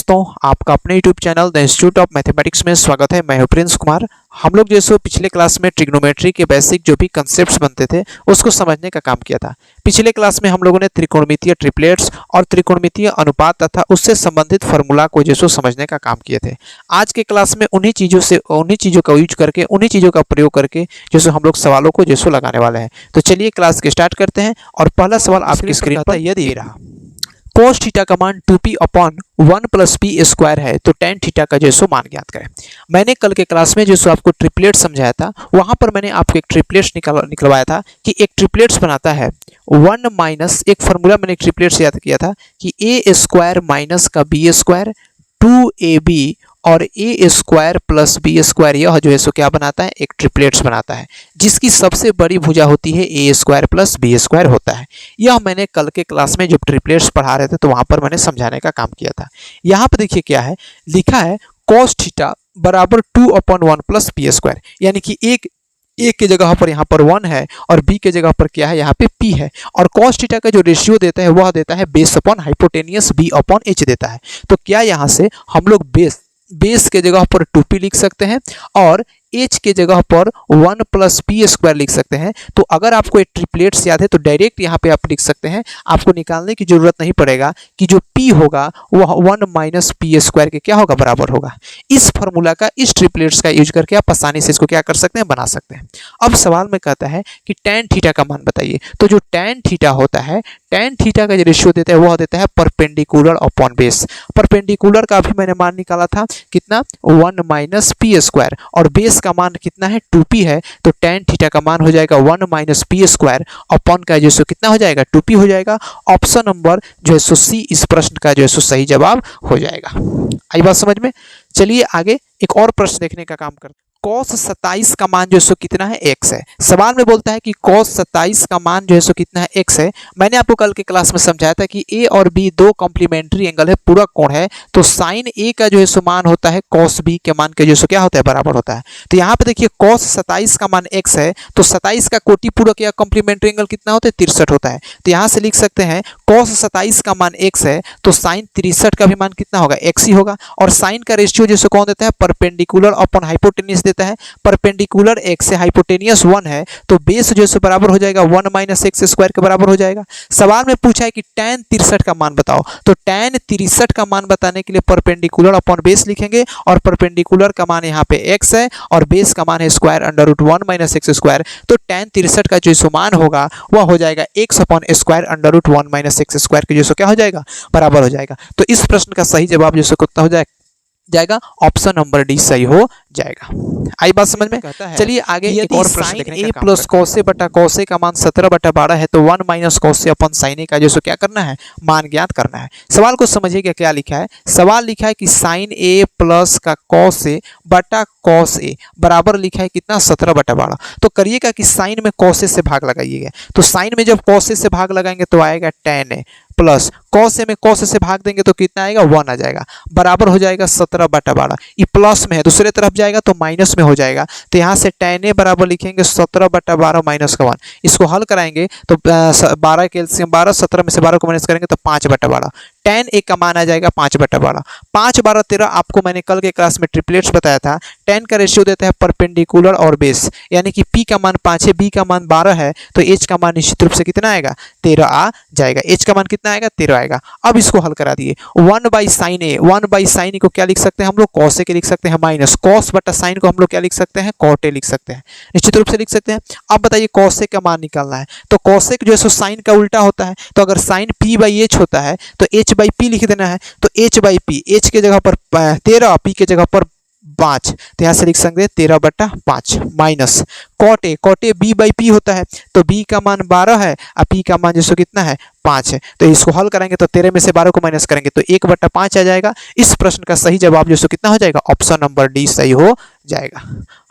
दोस्तों, आपका अपने YouTube channel the institute of mathematics में स्वागत है। मैं हूं प्रिंस कुमार। हम लोग जैसे पिछले क्लास में ट्रिग्नोमेट्री के बेसिक जो भी कंसेप्ट्स बनते थे उसको समझने का काम किया था। पिछले क्लास में हम लोगों ने त्रिकोणमितीय ट्रिपलेट्स और त्रिकोणमितीय अनुपात तथा उससे संबंधित फार्मूला को जैसे समझने का काम किए थे। आज के क्लास में उन्हीं चीज़ों का यूज करके, उन्हीं चीज़ों का प्रयोग करके जैसे हम लोग सवालों को जैसे लगाने वाले हैं। तो चलिए क्लास के स्टार्ट करते हैं। और पहला सवाल आपकी स्क्रीन पर यह दिए रहा, cos थीटा का मान 2p upon 1 plus P square है, तो tan थीटा का जो मान ज्ञात करें। मैंने कल के क्लास में जो आपको ट्रिपलेट समझाया था, वहां पर मैंने आपको एक ट्रिपलेट्स निकलवाया था कि एक ट्रिपलेट्स बनाता है 1 माइनस, एक फार्मूला मैंने ट्रिपलेट्स याद किया था कि a स्क्वायर माइनस का b स्क्वायर 2ab और a square plus B square, यह जो है सो क्या बनाता है, एक ट्रिपलेट्स बनाता है जिसकी सबसे बड़ी भुजा होती है a square plus B square होता है। यह मैंने कल के क्लास में जब ट्रिपलेट्स पढ़ा रहे थे तो वहां पर मैंने समझाने का काम किया था। यहाँ पर देखिए क्या है लिखा है, cos थीटा बराबर 2 अपॉन 1 प्लस पी स्क्वायर, यानी कि एक के जगह पर यहाँ पर 1 है और b के जगह पर क्या है, यहाँ पे p है। और cos थीटा का जो रेशियो देता है वह देता है base upon hypotenuse b upon h देता है। तो क्या यहाँ से हम लोग बेस के जगह पर 2p लिख सकते हैं और h के जगह पर 1 प्लस पी स्क्वायर लिख सकते हैं। तो अगर आपको एक ट्रिपलेट्स याद है तो डायरेक्ट यहाँ पे आप लिख सकते हैं, आपको निकालने की जरूरत नहीं पड़ेगा कि जो p होगा वह 1 माइनस पी स्क्वायर के क्या होगा, बराबर होगा। इस फार्मूला का, इस ट्रिपलेट्स का यूज करके आप आसानी से इसको क्या कर सकते हैं, बना सकते हैं। अब सवाल में कहता है कि tan थीटा का मान बताइए। तो जो tan थीटा होता है, tan थीटा का जो रेशियो देता है वह देता है परपेंडिकुलर अपॉन बेस। परपेंडिकुलर का भी मैंने मान निकाला था कितना, 1 माइनस पी स्क्वायर, और बेस का मान कितना है, 2p है। तो tan थीटा का मान हो जाएगा 1 माइनस पी स्क्वायर अपॉन का जो सो कितना हो जाएगा, 2p हो जाएगा। ऑप्शन नंबर जो है सो सी इस प्रश्न का जो है सो सही जवाब हो जाएगा। आई बात समझ में। चलिए आगे एक और प्रश्न देखने का काम करते हैं। cos 27 का मान जो है सो कितना है, x है। सवाल में बोलता है कि cos 27 का मान जो है सो कितना है, x है। मैंने आपको कल के क्लास में समझाया था कि a और b दो कॉम्प्लीमेंट्री एंगल है, पूरक कोण है। तो sin a का जो है सो मान होता है cos b के मान के जो सो क्या होता है, बराबर होता है। तो यहाँ पे देखिए cos 27 का मान x है, तो 27 का कोटि पूरक या कॉम्प्लीमेंट्री एंगल कितना होता है, 63 होता है। तो यहाँ से लिख सकते हैं cos 27 का मान x है, तो sin 63 का भी मान कितना होगा, x ही होगा। और sin का रेशियो जो कौन देता है, परपेंडिकुलर अपॉन हाइपोटेनियस देता है। परपेंडिकुलर x से हाइपोटेनियस 1 है, तो बेस जो है बराबर हो जाएगा 1 माइनस एक्स स्क्वायर के बराबर हो जाएगा। सवाल में पूछा है कि tan 63 का मान बताओ। तो tan 63 का मान बताने के लिए परपेंडिकुलर अपॉन बेस लिखेंगे, और परपेंडिकुलर का मान यहाँ पे x है और बेस का मान है square under root 1 minus X square. तो tan 63 का जो मान होगा वह हो जाएगा x upon square under root 1 minus X square के जो क्या हो जाएगा, बराबर हो जाएगा। तो इस प्रश्न का सही जवाब जो कितना हो जाएगा, ऑप्शन नंबर डी सही हो जाएगा। आई बात समझ में। चलिए आगे एक और प्रश्न देखने का काम प्लस cos a बटा cos a का मान 17/12 है, तो 1 minus cos a upon sin a का जो क्या करना है, मान ज्ञात करना है। सवाल को समझिएगा क्या लिखा है। सवाल लिखा है कि sin a प्लस का cos a बटा cos a बराबर लिखा है कितना, 17/12। तो करिएगा कि साइन में cos a से भाग लगाइएगा। तो साइन में जब cos a से भाग लगाएंगे तो आएगा tan a, plus cos a में cos a से भाग देंगे तो कितना आएगा, 1 आ जाएगा, बराबर हो जाएगा 17/12। ये प्लस में है, दूसरे तरफ जाएगा तो माइनस में हो जाएगा। तो यहाँ से tan a बराबर लिखेंगे 17/12 माइनस का 1। इसको हल कराएंगे तो 12 के एलसीएम 12, 17 में से 12 को माइनस करेंगे तो 5/12। tan a का मान आ जाएगा 5/12। 5 12 13 आपको मैंने कल के क्लास में ट्रिपलेट्स बताया था। tan का रेशियो देता है परपेंडिकुलर और बेस, यानी कि p का मान 5 है, b का मान 12 है, तो h का मान निश्चित रूप से कितना आएगा, 13 आ जाएगा। h का मान कितना आएगा, 13 आएगा। अब इसको हल करा दिए। 1 by sine A, 1 by sine A को क्या लिख सकते हैं हम लोग, cos a के लिख सकते हैं, माइनस cos बटा साइन को हम लोग क्या लिख सकते हैं, cot a लिख सकते हैं, निश्चित रूप से लिख सकते हैं। अब बताइए cos a का मान निकालना है, तो cos a जो है सो साइन का उल्टा होता है। तो अगर साइन p बाई h होता है तो h बाई p लिख देना है। तो h बाई p, h के जगह पर 13, p के जगह पर 5, तो यहाँ से लिख सकते हैं 13/5 minus cot a b by p होता है। तो b का मान 12 है और p का मान जो कितना है, 5 है। तो इसको हल करेंगे तो 13 में से 12 को माइनस करेंगे तो 1/5 आ जाएगा। इस प्रश्न का सही जवाब जो कितना हो जाएगा, ऑप्शन नंबर डी सही हो जाएगा।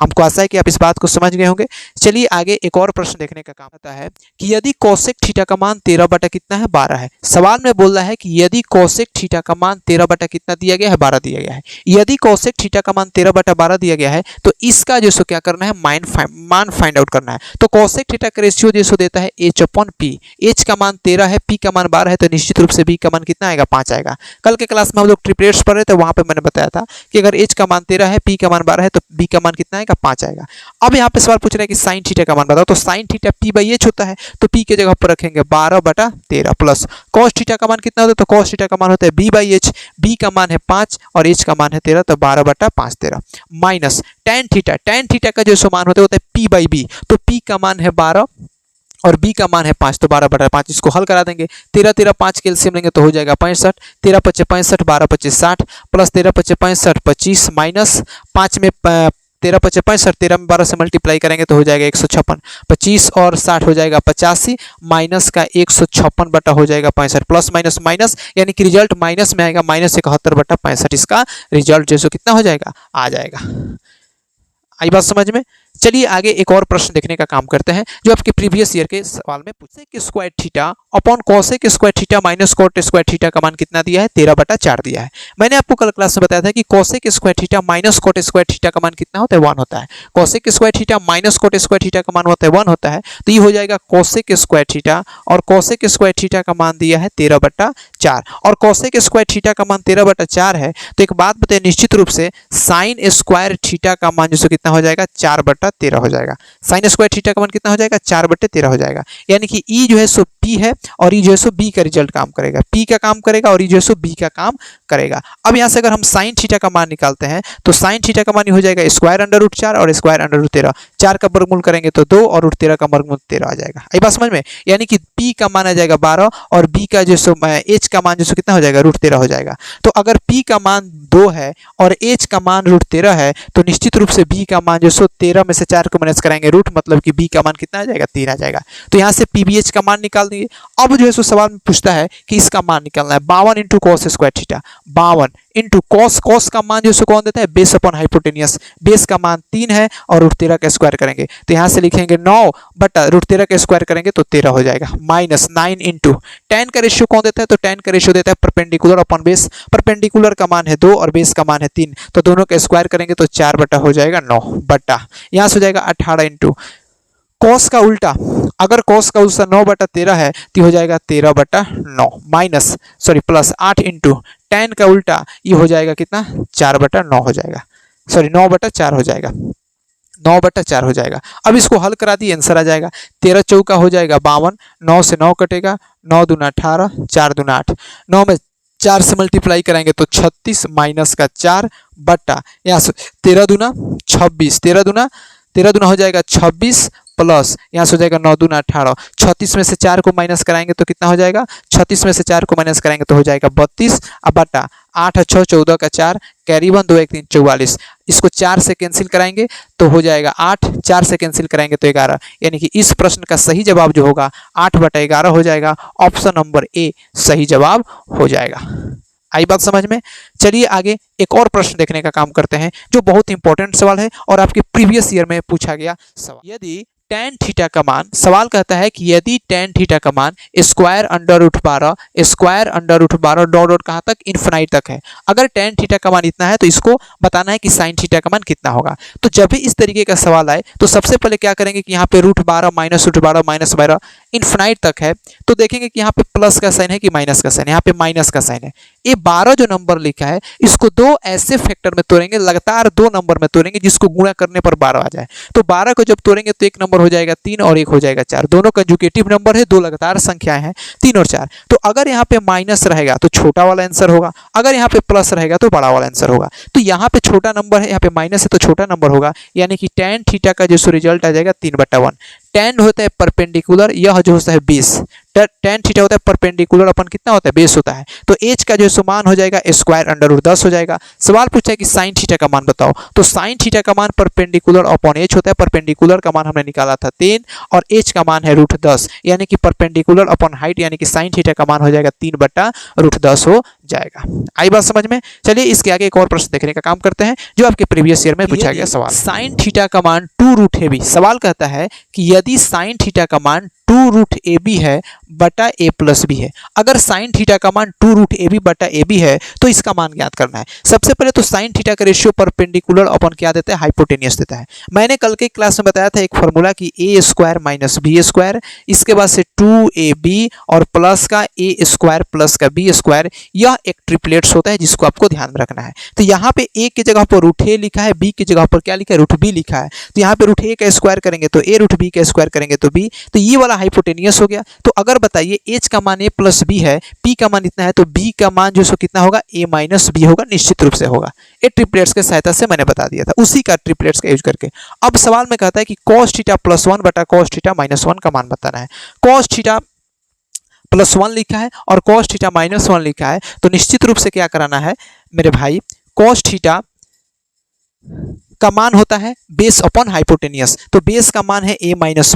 हमको आशा है कि आप इस बात को समझ गए होंगे। चलिए आगे एक और प्रश्न देखने का काम होता है कि यदि कोसेक थीटा का मान 13 बटा कितना है, 12 है। सवाल में बोल रहा है कि यदि कोसेक थीटा का मान 13 बटा कितना दिया गया है, 12 दिया गया है। यदि कोसेक थीटा का मान 13 बटा 12 दिया गया है तो इसका जो क्या करना है, मान फाइंड आउट करना है। तो कोसेक थीटा का रेशियो जो देता है h/p। h का मान 13 है, पी का मान 12 है तो निश्चित रूप से बी का मान कितना आएगा, 5 आएगा। कल के क्लास में हम लोग ट्रिपलेट्स पढ़ रहे थे, वहां पे मैंने बताया था कि अगर एच का मान 13 है, पी का मान 12 है तो बी का मान कितना आएगा, 5 आएगा। अब यहाँ पे सवाल पूछ रहा है कि साइन थीटा का मान बताओ, तो sine theta P by H होता है, तो पी के जगह पर रखेंगे 12/13 प्लस कॉस थीटा का मान कितना होता है, तो कॉस थीटा का मान होता है बी बाई एच, बी का मान है 5 और एच का मान है 13, तो 12/5 13 माइनस टेन थीटा का जो मान होता है पी बाई बी, तो पी का मान है 12 और b का मान है 5, तो 12/5 इसको हल करा देंगे। 13 13 5 के एलसीएम लेंगे तो हो जाएगा 65, 13 5 65, 12 5 60 प्लस 13 5 65 25 माइनस 5 में 13 5 65, 13 में 12 से मल्टीप्लाई करेंगे तो हो जाएगा 156, 25 और 60 हो जाएगा 85 माइनस का 156 बटा हो जाएगा 65 प्लस माइनस माइनस यानी कि रिजल्ट माइनस में आएगा, -71/65 इसका रिजल्ट जो कितना हो जाएगा, आ जाएगा। आई बात समझ में। चलिए आगे एक और प्रश्न देखने का काम करते हैं जो आपके प्रीवियस ईयर के सवाल में cosec square theta upon cosec square theta minus cot square theta का मान कितना दिया है, 13/4 दिया है। मैंने आपको कल क्लास में बताया था कि cosec square theta minus cot square theta का मान कितना होता है, 1 होता है। Cosec square theta minus cot square theta का मान होता है 1 होता है, तो ये हो जाएगा कोसेक स्क्वायर थीटा और कोसेक स्क्वायर थीटा का मान दिया है 13/4 और कोसेक स्क्वायर थीटा का मान 13/4 है। तो एक बात बताइए, निश्चित रूप से साइन स्क्वायर थीटा का मान जो कितना हो जाएगा, 4/13 हो जाएगा। साइन स्क्वायर थीटा का मान कितना हो जाएगा, 4/13 हो जाएगा। यानी कि ई जो है सो पी है और ई जो है सो बी का रिजल्ट काम करेगा, पी का काम करेगा और ई जो है सो बी का काम करेगा। अब यहाँ से अगर हम साइन थीटा का मान निकालते हैं तो साइन थीटा का मान हो जाएगा स्क्वायर अंडर रूट 4 और स्क्वायर अंडर रूट 13, 4 का वर्गमूल करेंगे तो 2 और रूट 13 का वर्गमूल 13 आ जाएगा। ये बात समझ में। यानी कि पी का मान आ जाएगा 12 और बी का जो सो एच का मान जो सो कितना हो जाएगा, रूट 13 हो जाएगा। तो अगर पी का मान 2 है और एच का मान रूट 13 है तो निश्चित रूप से बी का मान जो सो 13 में से 4 को माइनस कराएंगे रूट, मतलब कि बी का मान कितना आ जाएगा, 3 आ जाएगा। तो यहाँ से पीबीएच का मान निकाल देंगे। अब जो है सो सवाल में पूछता है कि इसका मान निकालना है 52 into cos square theta, 52 into cos का मान जो सो कौन देता है, बेस अपॉन हाइपोटेनियस, बेस का मान 3 है और रूट 13 का स्क्वायर करेंगे तो यहाँ से लिखेंगे 9 बटा रूट 13 का स्क्वायर करेंगे तो 13 हो जाएगा, माइनस 9 इंटू tan का रेशियो कौन देता है, तो tan का रेशियो देता है परपेंडिकुलर अपॉन बेस, परपेंडिकुलर का मान है 2 और बेस का मान है 3, तो दोनों का स्क्वायर करेंगे तो 4 बटा हो जाएगा 9 बटा, यहाँ से हो जाएगा 18 इंटू कॉस का उल्टा, अगर कॉस का उल्टा 9/13 है तो हो जाएगा 13/9 माइनस प्लस 8 इंटू tan का उल्टा ये हो जाएगा कितना, 4/9 हो जाएगा, 9/4 हो जाएगा, 9/4 हो जाएगा। अब इसको हल करा दिए आंसर आ जाएगा, 13 चौका हो जाएगा 52, 9 से 9 कटेगा, 9 दूना 18, 4 दूना 8, 9 में 4 से मल्टीप्लाई करेंगे तो 36 माइनस का 4 बट्टा यहाँ से 13 दूना 26, 13 दूना हो जाएगा 26 प्लस यहाँ से हो जाएगा 9 दूना 18, 36 में से 4 को माइनस कराएंगे तो कितना हो जाएगा, 36 में से 4 को माइनस कराएंगे तो हो जाएगा 32 अब बटा 8 6 14 का 4 कैरी 1 2 1 3 44, इसको 4 से कैंसिल कराएंगे तो हो जाएगा 8, 4 से कैंसिल कराएंगे तो 11, यानी कि इस प्रश्न का सही जवाब जो होगा 8/11 हो जाएगा। ऑप्शन नंबर ए सही जवाब हो जाएगा। आई बात समझ में। चलिए आगे एक और प्रश्न देखने का काम करते हैं जो बहुत इंपॉर्टेंट सवाल है और आपके प्रीवियस ईयर में पूछा गया सवाल। यदि tan थीटा का मान, सवाल कहता है कि यदि tan थीटा का मान square under root 12 square under root 12 dot dot कहाँ तक, इन्फिनाइट तक है। अगर tan थीटा का मान इतना है तो इसको बताना है कि sin थीटा का मान कितना होगा। तो जब भी इस तरीके का सवाल आए तो सबसे पहले क्या करेंगे कि यहाँ पे root 12 minus root 12 minus 12 infinite तक है तो देखेंगे कि यहाँ पे प्लस का साइन है कि माइनस का साइन है, यहाँ पे माइनस का साइन है। ये 12 जो नंबर लिखा है इसको दो ऐसे फैक्टर में तोड़ेंगे, लगातार 2 नंबर में तोड़ेंगे जिसको गुणा करने पर 12 आ जाए। तो 12 को जब तोड़ेंगे तो एक नंबर हो जाएगा 3 और एक हो जाएगा 4, दोनों कंजुगेटिव नंबर है, 2 लगातार संख्याएं हैं 3 और 4। तो अगर यहाँ पे माइनस रहेगा तो छोटा वाला आंसर होगा, अगर यहाँ पे प्लस रहेगा तो बड़ा वाला आंसर होगा। तो यहाँ पे छोटा नंबर है, यहाँ पे माइनस है तो छोटा नंबर होगा, यानी कि tan थीटा का जो रिजल्ट आ जाएगा 3/1। tan होता है परपेंडिकुलर, यह जो होता है बेस, tan थीटा होता है परपेंडिकुलर अपन कितना होता है, बेस होता है। तो h का जो मान हो जाएगा स्क्वायर अंडर रूट 10 हो जाएगा। सवाल पूछा है कि साइन थीटा का मान बताओ, तो साइन थीटा का मान परपेंडिकुलर अपॉन h होता है, परपेंडिकुलर का मान हमने निकाला था 3 और h का मान है रूट 10, यानी कि परपेंडिकुलर अपॉन हाइट, यानी कि साइन थीटा का मान हो जाएगा 3/√10 हो जाएगा। आई बात समझ में। चलिए इसके आगे एक और प्रश्न देखने का काम करते हैं जो आपके प्रीवियस ईयर में पूछा गया सवाल। साइन थीटा का मान 2√ab, सवाल कहता है कि यदि साइन थीटा का मान टू रूट ए बी है बटा ए प्लस बी है। अगर साइन थीटा का मान टू रूट ए बी बटा ए बी है तो इसका मान ज्ञात करना है। सबसे पहले तो साइन थीटा का रेशियो परपेंडिकुलर अपन क्या देता है, हाइपोटेनियस देता है। मैंने कल के क्लास में बताया था एक फॉर्मूला कि ए स्क्वायर माइनस बी स्क्वायर, इसके बाद से टू ए बी और प्लस का ए स्क्वायर प्लस का बी स्क्वायर, यह एक ट्रिपलेट्स होता है जिसको आपको ध्यान में रखना है। तो यहाँ पे ए की जगह पर रूट ए लिखा है, बी की जगह पर क्या लिखा है, रूट बी लिखा है। तो यहाँ पे रूट ए का स्क्वायर करेंगे तो ए, रूट बी का स्क्वायर करेंगे तो बी, तो ये वाला हाइपोटेनियस हो गया। तो अगर बताइए एच का मान ए प्लस बी है, पी का मान इतना है, तो बी का मान जो सो कितना होगा, ए माइनस बी होगा, निश्चित रूप से होगा। ये ट्रिपलेट्स के सहायता से मैंने बता दिया था, उसी का ट्रिपलेट्स का यूज करके। अब सवाल में कहता है कि cos थीटा प्लस वन बटा cos थीटा माइनस वन का मान बताना है। cos थीटा प्लस वन लिखा है और cos थीटा माइनस वन लिखा है, तो निश्चित रूप से क्या कराना है मेरे भाई, cos थीटा का मान होता है बेस अपॉन हाइपोटेनियस। तो बेस का मान है ए माइनस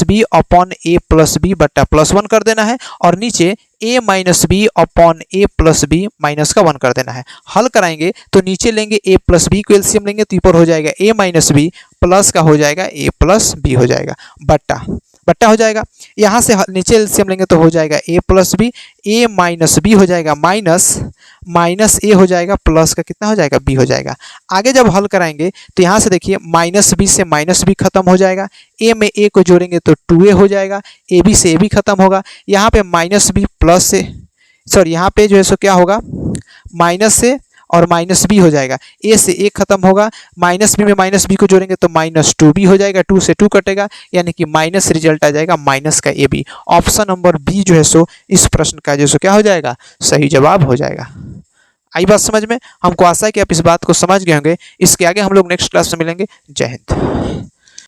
बी अपॉन ए प्लस बी बट्टा प्लस वन कर देना है, और नीचे ए माइनस बी अपॉन ए प्लस बी माइनस का वन कर देना है। हल कराएंगे तो नीचे लेंगे ए प्लस बी को एलसीएम लेंगे तो ऊपर हो जाएगा ए माइनस बी, प्लस का हो जाएगा ए प्लस बी हो जाएगा, बट्टा बट्टा हो जाएगा। यहाँ से नीचे एलसीएम लेंगे तो हो जाएगा ए प्लस बी, ए माइनस बी हो जाएगा माइनस ए हो जाएगा, प्लस का कितना हो जाएगा, बी हो जाएगा। आगे जब हल कराएंगे तो यहाँ से देखिए माइनस बी से माइनस बी खत्म हो जाएगा, ए में ए को जोड़ेंगे तो 2a हो जाएगा, ए बी से ए बी खत्म होगा। यहाँ पे माइनस बी प्लस से, सॉरी यहाँ पे जो है सो क्या होगा, माइनस से और माइनस बी हो जाएगा, ए से ए खत्म होगा, माइनस बी में माइनस बी को जोड़ेंगे तो माइनस टू बी हो जाएगा, टू से टू कटेगा, यानी कि माइनस रिजल्ट आ जाएगा माइनस का A B. Option number B जो है सो इस प्रश्न का जो सो क्या हो जाएगा, सही जवाब हो जाएगा। आई बात समझ में? हमको आशा है कि आप इस बात को समझ गए होंगे। इसके आगे हम लोग नेक्स्ट क्लास में मिलेंगे। जय हिंद।